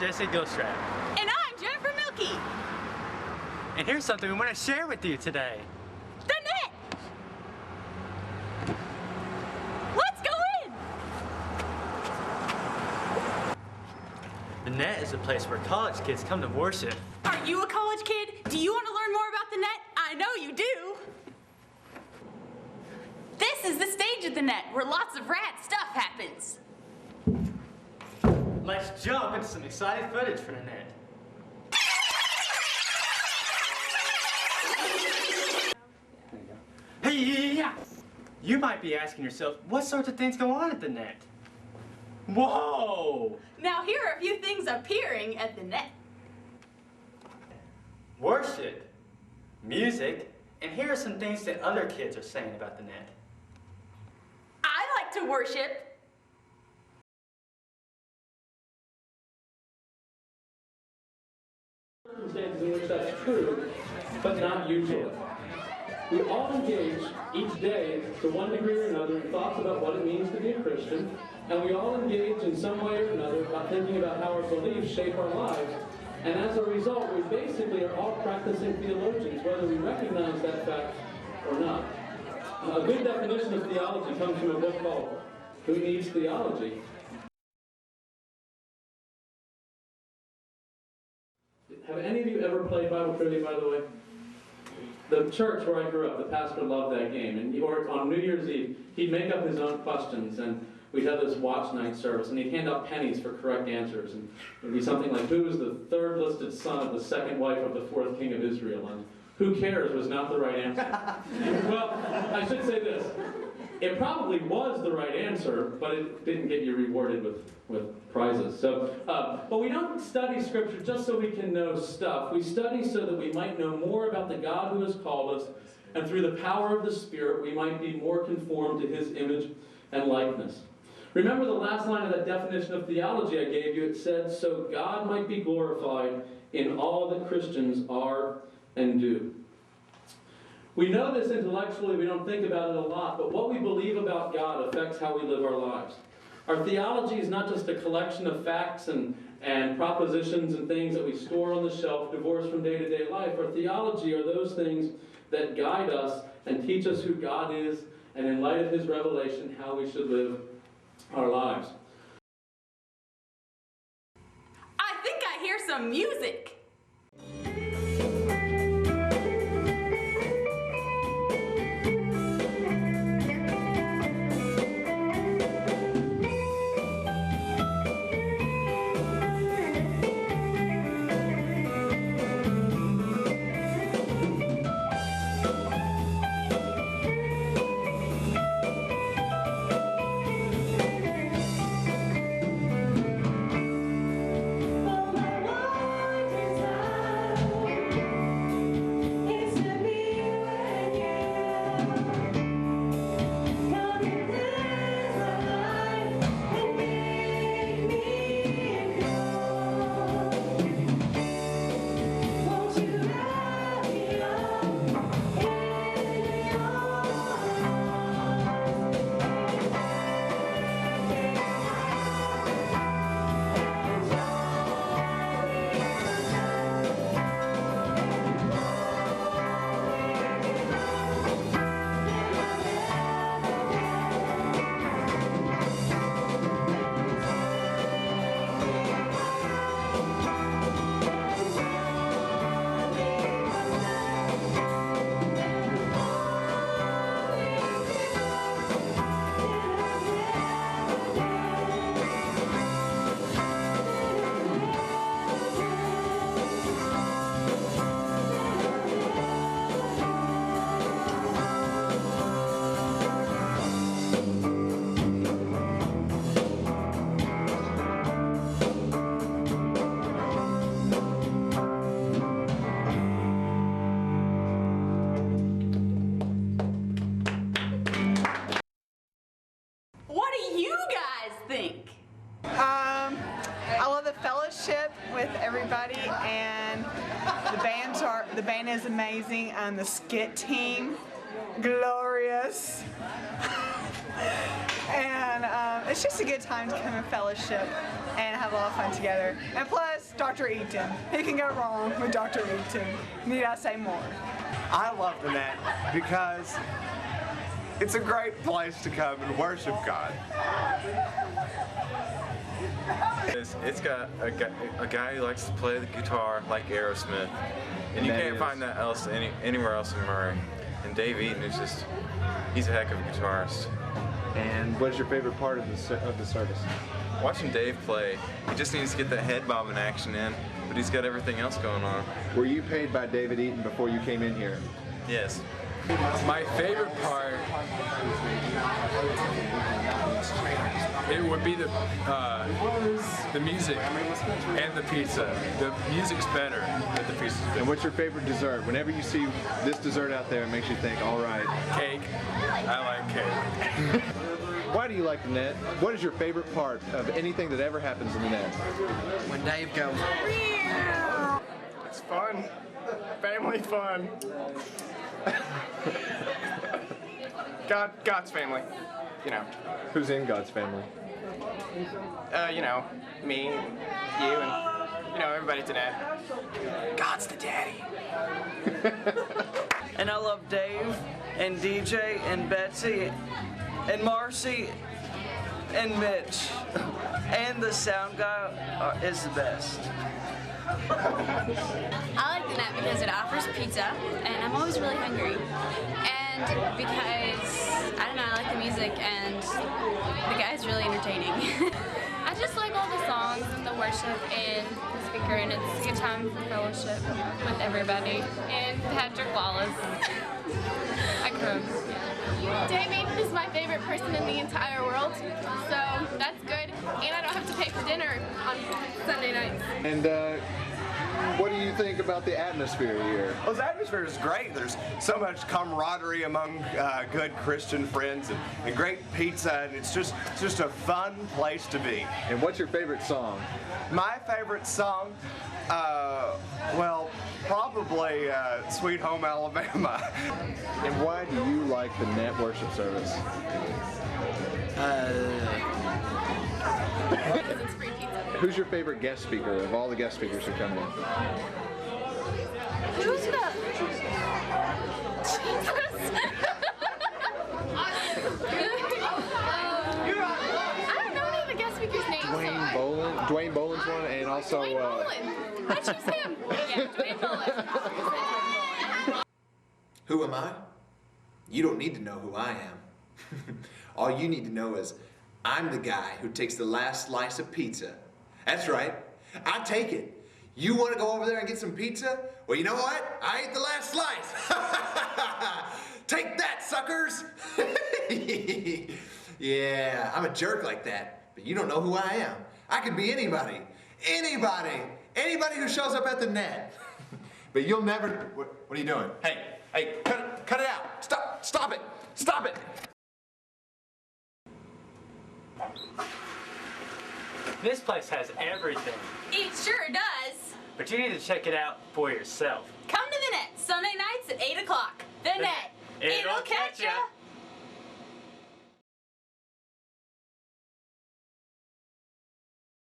Jesse Gilstrap. And I'm Jennifer Milkey. And here's something we want to share with you today. The net! Let's go in! The net is a place where college kids come to worship. Are you a college kid? Do you want to learn more about the net? I know you do. This is the stage of the net where lots of rad stuff happens. Let's jump into some exciting footage for the net. Hey, you might be asking yourself, what sorts of things go on at the net? Whoa! Now here are a few things appearing at the net. Worship, music, and here are some things that other kids are saying about the net. I like to worship. Circumstances in which that's true, but not usually. We all engage each day to one degree or another in thoughts about what it means to be a Christian, and we all engage in some way or another about thinking about how our beliefs shape our lives. And as a result, we basically are all practicing theologians, whether we recognize that fact or not. A good definition of theology comes from a book called Who Needs Theology? Have any of you ever played Bible trivia, by the way? The church where I grew up, the pastor loved that game. And or on New Year's Eve, he'd make up his own questions, and we'd have this watch night service, and he'd hand out pennies for correct answers. And it'd be something like, who was the third listed son of the second wife of the fourth king of Israel? And who cares was not the right answer. Well, I should say this. It probably was the right answer, but it didn't get you rewarded with prizes. So, but we don't study Scripture just so we can know stuff. We study so that we might know more about the God who has called us, and through the power of the Spirit, we might be more conformed to His image and likeness. Remember the last line of that definition of theology I gave you? It said, so God might be glorified in all that Christians are and do. We know this intellectually, we don't think about it a lot, but what we believe about God affects how we live our lives. Our theology is not just a collection of facts and propositions and things that we store on the shelf, divorced from day-to-day life. Our theology are those things that guide us and teach us who God is, and in light of His revelation, how we should live our lives. I think I hear some music. with everybody, and the band is amazing, and the skit team, glorious. And it's just a good time to come and fellowship and have a lot of fun together. And plus, Dr. Eaton. Who can go wrong with Dr. Eaton? Need I say more? I love the Net because it's a great place to come and worship God. It's got a guy who likes to play the guitar like Aerosmith, and you can't find that anywhere else in Murray. And Dave Eaton is he's a heck of a guitarist. And what is your favorite part of the service? Watching Dave play, he just needs to get that head bobbing action in, but he's got everything else going on. Were you paid by David Eaton before you came in here? Yes. My favorite part, it would be the music and the pizza. The music's better than the pizza's good. And what's your favorite dessert? Whenever you see this dessert out there, it makes you think, all right. Cake. I like cake. Why do you like the Net? What is your favorite part of anything that ever happens in the Net? When Dave goes, It's fun. Family fun. God's family. You know. Who's in God's family? You know, me, you, and, you know, everybody today. God's the daddy. and I love Dave and DJ and Betsy and Marcy and Mitch. And the sound guy is the best. I like the Net because it offers pizza, and I'm always really hungry. And because, I don't know, I like the music, and the guy's really entertaining. I just like all the songs and the worship and the speaker, and it's a good time for fellowship with everybody. And Patrick Wallace. I croon. Dave Eaton is my favorite person in the entire world, so that's good. And I don't have to pay for dinner on Sunday nights. And what do you think about the atmosphere here? Well, the atmosphere is great. There's so much camaraderie among good Christian friends and great pizza, and it's just a fun place to be. And what's your favorite song? My favorite song, well, probably Sweet Home Alabama. And why do you like the Net worship service? It's free pizza. Who's your favorite guest speaker of all the guest speakers who come in? Who's the... I don't know any of the guest speakers' names. Dwayne Boland's one, and also... Dwayne Boland. I choose him. Yeah, Dwayne Boland. Who am I? You don't need to know who I am. All you need to know is I'm the guy who takes the last slice of pizza. That's right. I take it. You want to go over there and get some pizza? Well, you know what? I ate the last slice. Take that, suckers. Yeah, I'm a jerk like that, but you don't know who I am. I could be anybody. Anybody who shows up at the Net. But you'll never... What are you doing? Hey, cut it out. Stop it. This place has everything, It sure does. but you need to check it out for yourself. Come to the Net Sunday nights at 8 o'clock. The Net. It'll catch ya.